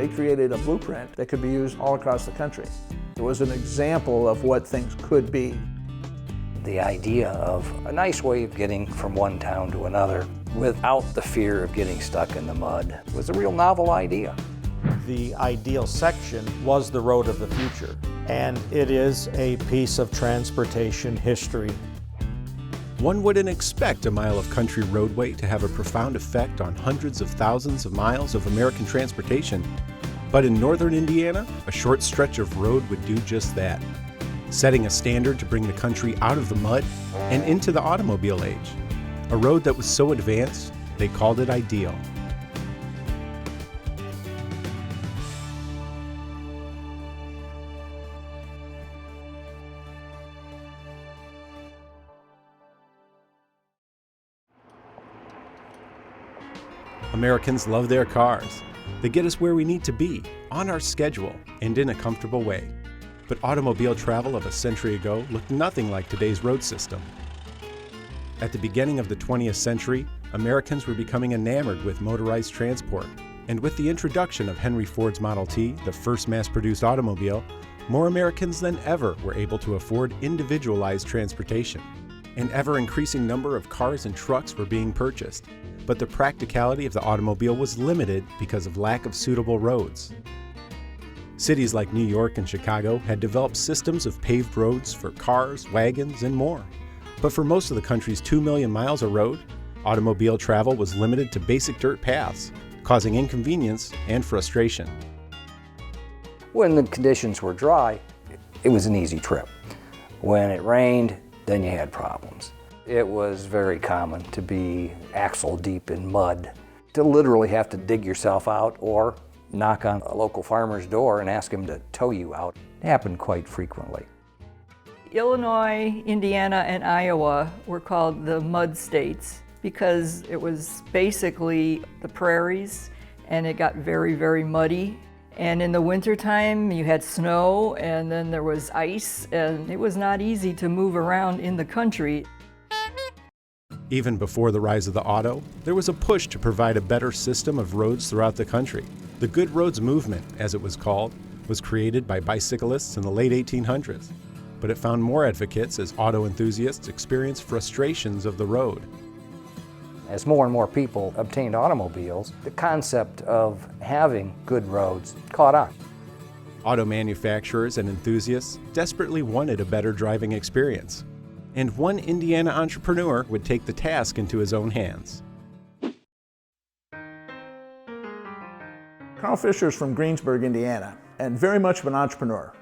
They created a blueprint that could be used all across the country. It was an example of what things could be. The idea of a nice way of getting from one town to another without the fear of getting stuck in the mud was a real novel idea. The ideal section was the road of the future, and it is a piece of transportation history. One wouldn't expect a mile of country roadway to have a profound effect on hundreds of thousands of miles of American transportation, but in northern Indiana, a short stretch of road would do just that, setting a standard to bring the country out of the mud and into the automobile age. A road that was so advanced, they called it ideal. Americans love their cars. They get us where we need to be, on our schedule, and in a comfortable way. But automobile travel of a century ago looked nothing like today's road system. At the beginning of the 20th century, Americans were becoming enamored with motorized transport. And with the introduction of Henry Ford's Model T, the first mass-produced automobile, more Americans than ever were able to afford individualized transportation. An ever-increasing number of cars and trucks were being purchased, but the practicality of the automobile was limited because of lack of suitable roads. Cities like New York and Chicago had developed systems of paved roads for cars, wagons, and more. But for most of the country's 2 million miles of road, automobile travel was limited to basic dirt paths, causing inconvenience and frustration. When the conditions were dry, it was an easy trip. When it rained, then you had problems. It was very common to be axle deep in mud, to literally have to dig yourself out or knock on a local farmer's door and ask him to tow you out. It happened quite frequently. Illinois, Indiana, and Iowa were called the mud states because it was basically the prairies and it got very, very muddy. And in the wintertime, you had snow and then there was ice, and it was not easy to move around in the country. Even before the rise of the auto, there was a push to provide a better system of roads throughout the country. The Good Roads Movement, as it was called, was created by bicyclists in the late 1800s, but it found more advocates as auto enthusiasts experienced frustrations of the road. As more and more people obtained automobiles, the concept of having good roads caught on. Auto manufacturers and enthusiasts desperately wanted a better driving experience, and one Indiana entrepreneur would take the task into his own hands. Carl Fisher is from Greensburg, Indiana, and very much of an entrepreneur.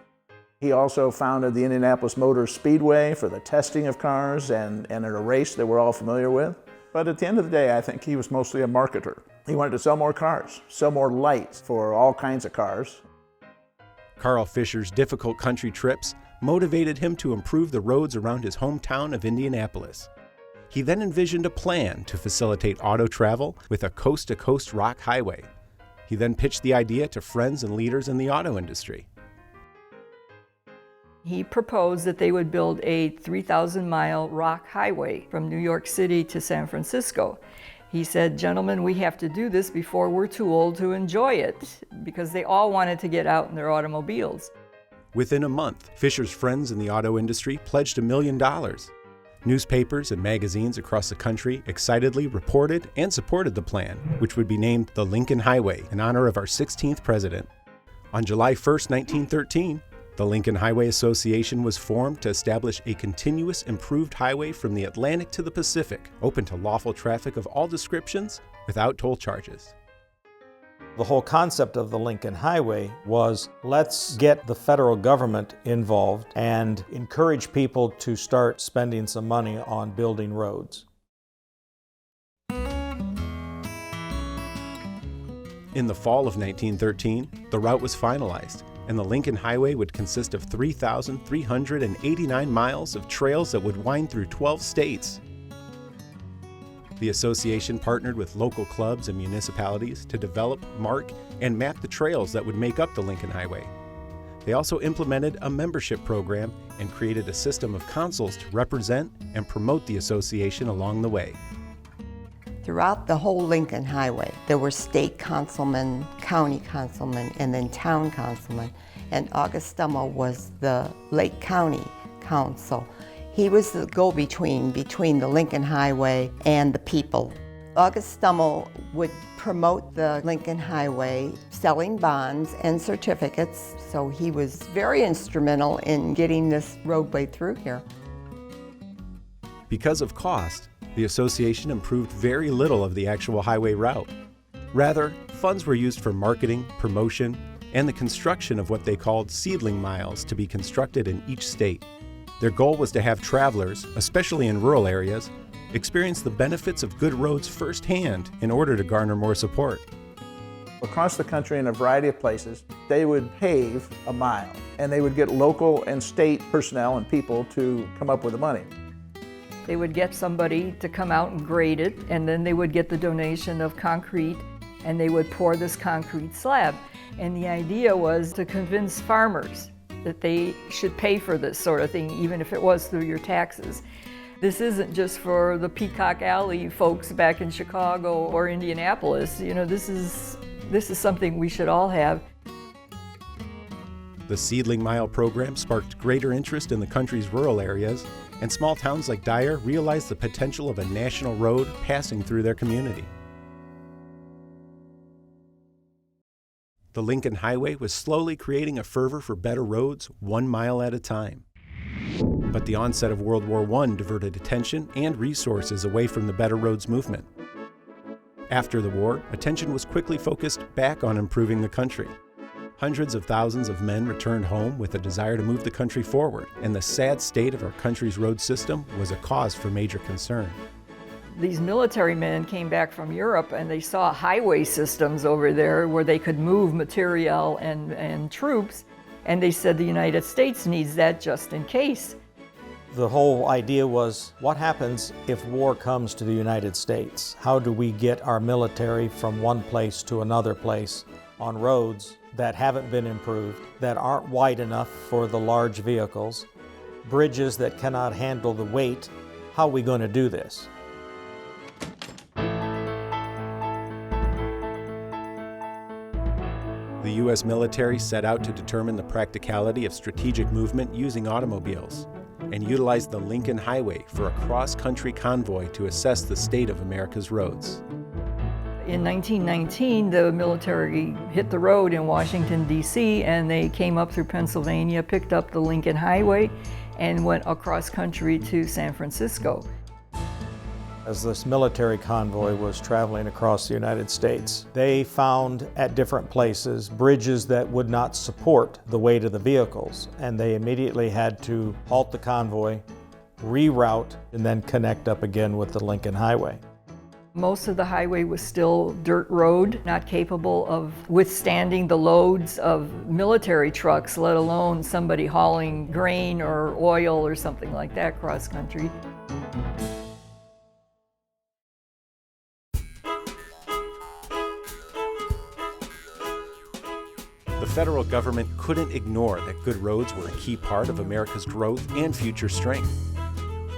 He also founded the Indianapolis Motor Speedway for the testing of cars and in a race that we're all familiar with. But at the end of the day, I think he was mostly a marketer. He wanted to sell more cars, sell more lights for all kinds of cars. Carl Fisher's difficult country trips motivated him to improve the roads around his hometown of Indianapolis. He then envisioned a plan to facilitate auto travel with a coast-to-coast rock highway. He then pitched the idea to friends and leaders in the auto industry. He proposed that they would build a 3,000-mile rock highway from New York City to San Francisco. He said, "Gentlemen, we have to do this before we're too old to enjoy it," because they all wanted to get out in their automobiles. Within a month, Fisher's friends in the auto industry pledged $1 million. Newspapers and magazines across the country excitedly reported and supported the plan, which would be named the Lincoln Highway in honor of our 16th president. On July 1st, 1913, the Lincoln Highway Association was formed to establish a continuous improved highway from the Atlantic to the Pacific, open to lawful traffic of all descriptions without toll charges. The whole concept of the Lincoln Highway was, let's get the federal government involved and encourage people to start spending some money on building roads. In the fall of 1913, the route was finalized, and the Lincoln Highway would consist of 3,389 miles of trails that would wind through 12 states. The association partnered with local clubs and municipalities to develop, mark, and map the trails that would make up the Lincoln Highway. They also implemented a membership program and created a system of councils to represent and promote the association along the way. Throughout the whole Lincoln Highway, there were state councilmen, county councilmen, and then town councilmen. And August Stummel was the Lake County Council. He was the go-between between the Lincoln Highway and the people. August Stummel would promote the Lincoln Highway, selling bonds and certificates, so he was very instrumental in getting this roadway through here. Because of cost, the association improved very little of the actual highway route. Rather, funds were used for marketing, promotion, and the construction of what they called seedling miles to be constructed in each state. Their goal was to have travelers, especially in rural areas, experience the benefits of good roads firsthand in order to garner more support. Across the country in a variety of places, they would pave a mile, and they would get local and state personnel and people to come up with the money. They would get somebody to come out and grade it, and then they would get the donation of concrete, and they would pour this concrete slab. And the idea was to convince farmers that they should pay for this sort of thing, even if it was through your taxes. This isn't just for the Peacock Alley folks back in Chicago or Indianapolis. You know, this is something we should all have. The Seedling Mile program sparked greater interest in the country's rural areas, and small towns like Dyer realized the potential of a national road passing through their community. The Lincoln Highway was slowly creating a fervor for better roads 1 mile at a time. But the onset of World War I diverted attention and resources away from the Better Roads movement. After the war, attention was quickly focused back on improving the country. Hundreds of thousands of men returned home with a desire to move the country forward, and the sad state of our country's road system was a cause for major concern. These military men came back from Europe and they saw highway systems over there where they could move material and troops, and they said the United States needs that just in case. The whole idea was, what happens if war comes to the United States? How do we get our military from one place to another place on roads that haven't been improved, that aren't wide enough for the large vehicles, bridges that cannot handle the weight? How are we going to do this? The U.S. military set out to determine the practicality of strategic movement using automobiles, and utilized the Lincoln Highway for a cross-country convoy to assess the state of America's roads. In 1919, the military hit the road in Washington, D.C., and they came up through Pennsylvania, picked up the Lincoln Highway, and went across country to San Francisco. As this military convoy was traveling across the United States, they found at different places bridges that would not support the weight of the vehicles, and they immediately had to halt the convoy, reroute, and then connect up again with the Lincoln Highway. Most of the highway was still dirt road, not capable of withstanding the loads of military trucks, let alone somebody hauling grain or oil or something like that cross country. The federal government couldn't ignore that good roads were a key part of America's growth and future strength.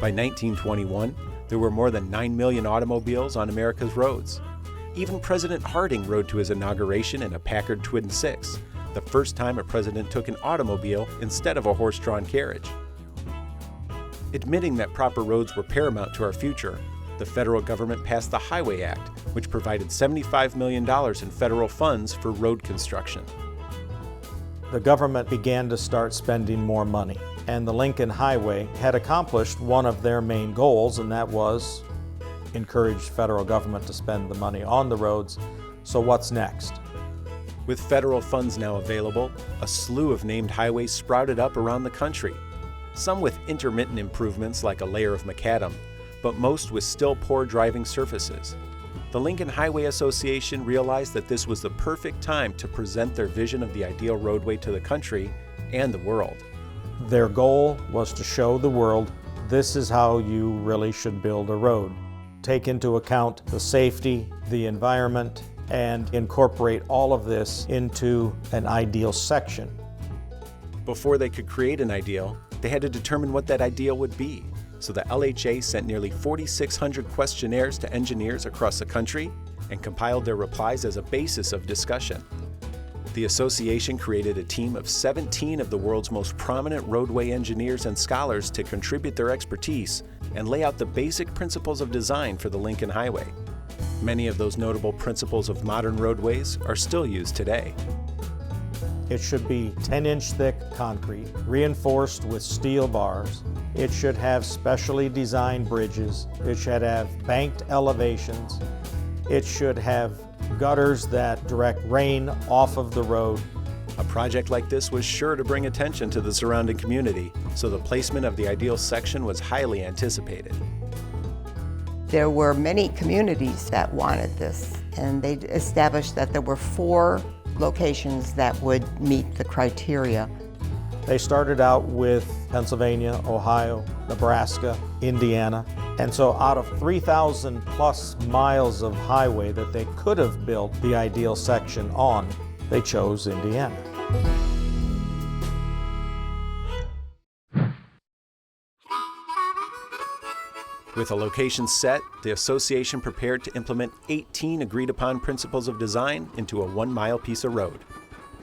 By 1921, there were more than 9 million automobiles on America's roads. Even President Harding rode to his inauguration in a Packard Twin 6, the first time a president took an automobile instead of a horse-drawn carriage. Admitting that proper roads were paramount to our future, the federal government passed the Highway Act, which provided $75 million in federal funds for road construction. The government began to start spending more money, and the Lincoln Highway had accomplished one of their main goals, and that was encourage federal government to spend the money on the roads. So what's next? With federal funds now available, a slew of named highways sprouted up around the country, some with intermittent improvements like a layer of macadam, but most with still poor driving surfaces. The Lincoln Highway Association realized that this was the perfect time to present their vision of the ideal roadway to the country and the world. Their goal was to show the world this is how you really should build a road. Take into account the safety, the environment, and incorporate all of this into an ideal section. Before they could create an ideal, they had to determine what that ideal would be. so the LHA sent nearly 4,600 questionnaires to engineers across the country and compiled their replies as a basis of discussion. The association created a team of 17 of the world's most prominent roadway engineers and scholars to contribute their expertise and lay out the basic principles of design for the Lincoln Highway. Many of those notable principles of modern roadways are still used today. It should be 10-inch thick concrete, reinforced with steel bars. It should have specially designed bridges. It should have banked elevations. It should have gutters that direct rain off of the road. A project like this was sure to bring attention to the surrounding community, so the placement of the ideal section was highly anticipated. There were many communities that wanted this, and they established that there were 4 locations that would meet the criteria. They started out with Pennsylvania, Ohio, Nebraska, Indiana, and so out of 3,000 plus miles of highway that they could have built the ideal section on, they chose Indiana. With a location set, the association prepared to implement 18 agreed-upon principles of design into a 1-mile piece of road.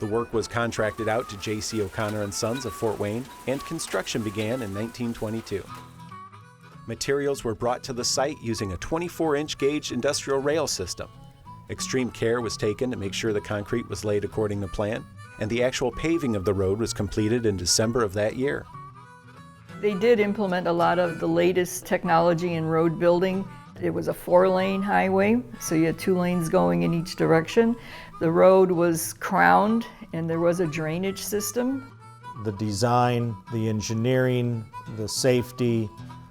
The work was contracted out to J.C. O'Connor & Sons of Fort Wayne, and construction began in 1922. Materials were brought to the site using a 24-inch gauge industrial rail system. Extreme care was taken to make sure the concrete was laid according to plan, and the actual paving of the road was completed in December of that year. They did implement a lot of the latest technology in road building. It was a 4-lane highway, so you had 2 lanes going in each direction. The road was crowned and there was a drainage system. The design, the engineering, the safety,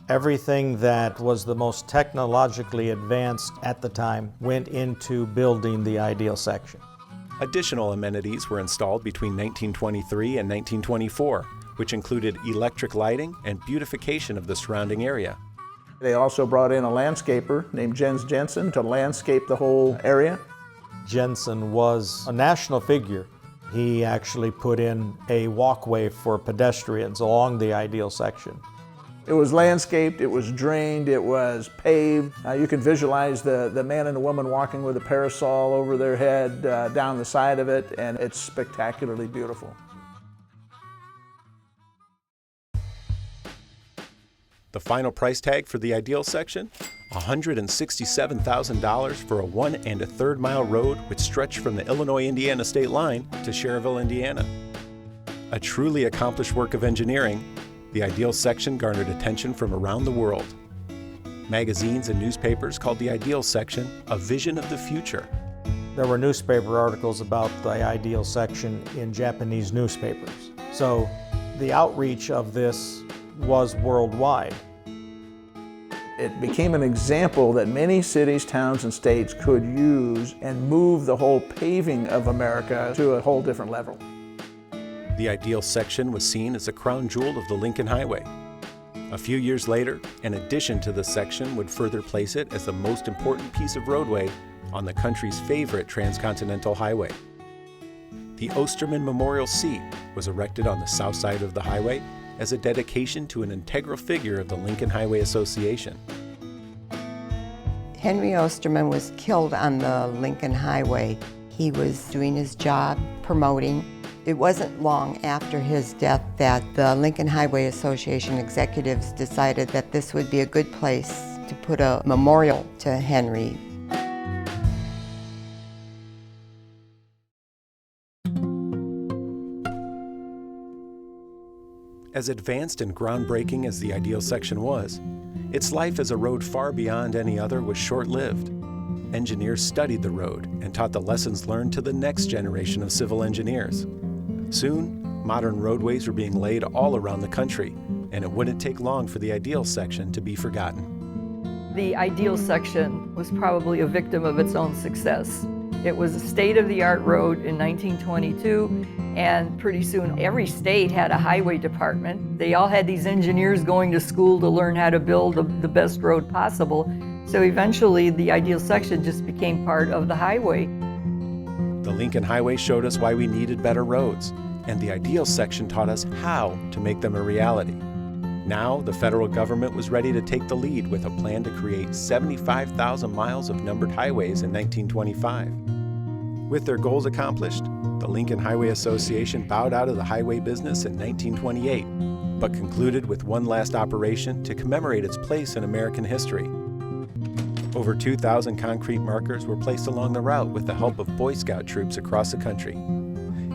everything that was the most technologically advanced at the time went into building the ideal section. Additional amenities were installed between 1923 and 1924, which included electric lighting and beautification of the surrounding area. They also brought in a landscaper named Jens Jensen to landscape the whole area. Jensen was a national figure. He actually put in a walkway for pedestrians along the ideal section. It was landscaped, it was drained, it was paved. You can visualize the man and the woman walking with a parasol over their head down the side of it, and it's spectacularly beautiful. The final price tag for the ideal section? $167,000 for a 1 1/3 mile road which stretched from the Illinois-Indiana state line to Cherville, Indiana. A truly accomplished work of engineering, the ideal section garnered attention from around the world. Magazines and newspapers called the ideal section a vision of the future. There were newspaper articles about the ideal section in Japanese newspapers. So the outreach of this was worldwide. It became an example that many cities, towns, and states could use and move the whole paving of America to a whole different level. The ideal section was seen as a crown jewel of the Lincoln Highway. A few years later, an addition to the section would further place it as the most important piece of roadway on the country's favorite transcontinental highway. The Osterman Memorial Seat was erected on the south side of the highway as a dedication to an integral figure of the Lincoln Highway Association. Henry Osterman was killed on the Lincoln Highway. He was doing his job, promoting. It wasn't long after his death that the Lincoln Highway Association executives decided that this would be a good place to put a memorial to Henry. As advanced and groundbreaking as the ideal section was, its life as a road far beyond any other was short-lived. Engineers studied the road and taught the lessons learned to the next generation of civil engineers. Soon, modern roadways were being laid all around the country, and it wouldn't take long for the ideal section to be forgotten. The ideal section was probably a victim of its own success. It was a state-of-the-art road in 1922, and pretty soon every state had a highway department. They all had these engineers going to school to learn how to build the best road possible. So eventually the ideal section just became part of the highway. The Lincoln Highway showed us why we needed better roads, and the ideal section taught us how to make them a reality. Now, the federal government was ready to take the lead with a plan to create 75,000 miles of numbered highways in 1925. With their goals accomplished, the Lincoln Highway Association bowed out of the highway business in 1928, but concluded with one last operation to commemorate its place in American history. Over 2,000 concrete markers were placed along the route with the help of Boy Scout troops across the country.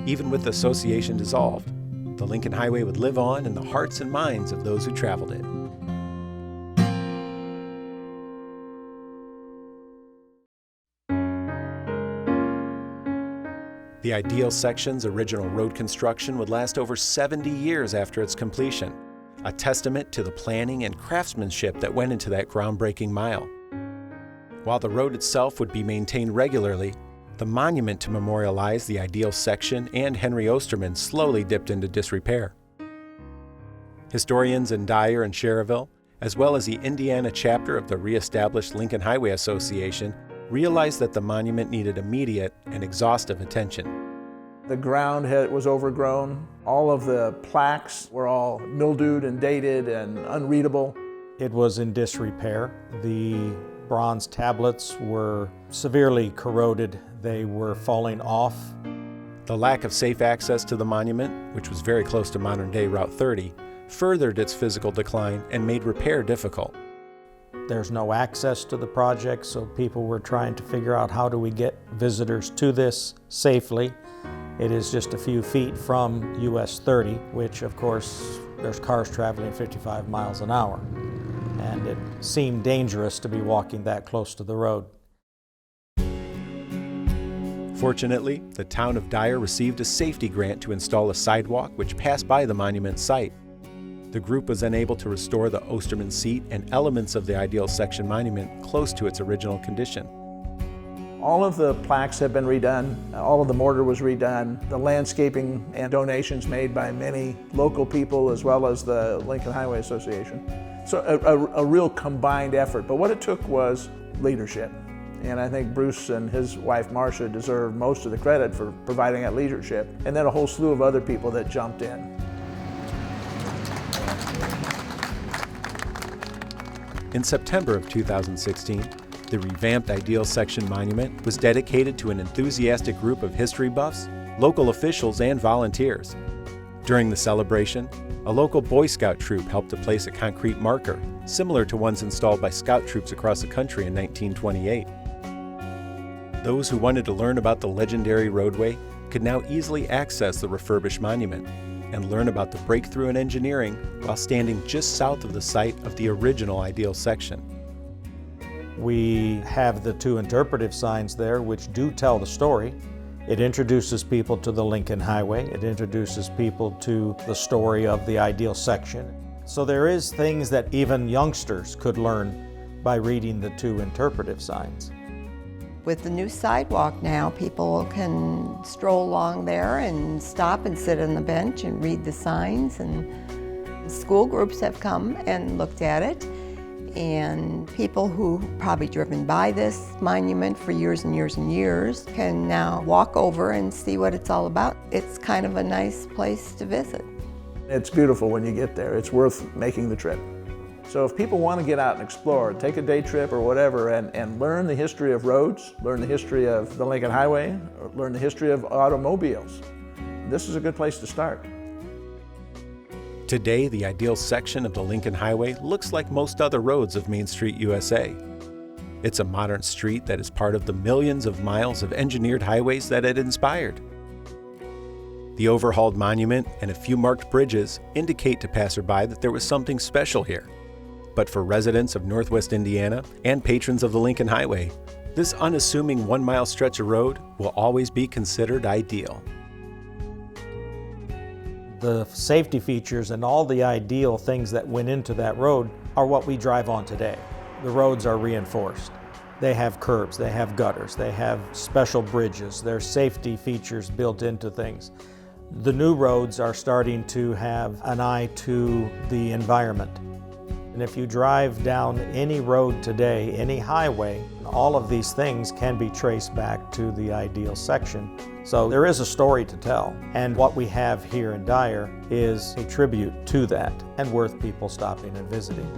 Even with the association dissolved, the Lincoln Highway would live on in the hearts and minds of those who traveled it. The ideal section's original road construction would last over 70 years after its completion, a testament to the planning and craftsmanship that went into that groundbreaking mile. While the road itself would be maintained regularly, the monument to memorialize the ideal section and Henry Osterman slowly dipped into disrepair. Historians in Dyer and Cherryville, as well as the Indiana chapter of the re-established Lincoln Highway Association, realized that the monument needed immediate and exhaustive attention. The ground was overgrown. All of the plaques were all mildewed and dated and unreadable. It was in disrepair. The bronze tablets were severely corroded. They were falling off. The lack of safe access to the monument, which was very close to modern-day Route 30, furthered its physical decline and made repair difficult. There's no access to the project, so people were trying to figure out how do we get visitors to this safely. It is just a few feet from US 30, which of course there's cars traveling 55 miles an hour. And it seemed dangerous to be walking that close to the road. Fortunately, the town of Dyer received a safety grant to install a sidewalk which passed by the monument site. The group was then able to restore the Osterman seat and elements of the ideal section monument close to its original condition. All of the plaques have been redone. All of the mortar was redone. The landscaping and donations made by many local people as well as the Lincoln Highway Association. So a real combined effort. But what it took was leadership. And I think Bruce and his wife Marcia deserve most of the credit for providing that leadership. And then a whole slew of other people that jumped in. In September of 2016, the revamped Ideal Section Monument was dedicated to an enthusiastic group of history buffs, local officials, and volunteers. During the celebration, a local Boy Scout troop helped to place a concrete marker, similar to ones installed by Scout troops across the country in 1928. Those who wanted to learn about the legendary roadway could now easily access the refurbished monument and learn about the breakthrough in engineering while standing just south of the site of the original Ideal Section. We have the two interpretive signs there which do tell the story. It introduces people to the Lincoln Highway. It introduces people to the story of the Ideal Section. So there is things that even youngsters could learn by reading the two interpretive signs. With the new sidewalk now, people can stroll along there and stop and sit on the bench and read the signs, and school groups have come and looked at it, and people who probably driven by this monument for years and years and years can now walk over and see what it's all about. It's kind of a nice place to visit. It's beautiful when you get there. It's worth making the trip. So if people want to get out and explore, take a day trip or whatever and learn the history of roads, learn the history of the Lincoln Highway, or learn the history of automobiles, this is a good place to start. Today, the Ideal Section of the Lincoln Highway looks like most other roads of Main Street, USA. It's a modern street that is part of the millions of miles of engineered highways that it inspired. The overhauled monument and a few marked bridges indicate to passerby that there was something special here. But for residents of Northwest Indiana and patrons of the Lincoln Highway, this unassuming 1-mile stretch of road will always be considered ideal. The safety features and all the ideal things that went into that road are what we drive on today. The roads are reinforced. They have curbs, they have gutters, they have special bridges, there's safety features built into things. The new roads are starting to have an eye to the environment. And if you drive down any road today, any highway, all of these things can be traced back to the ideal section. So there is a story to tell. And what we have here in Dyer is a tribute to that and worth people stopping and visiting.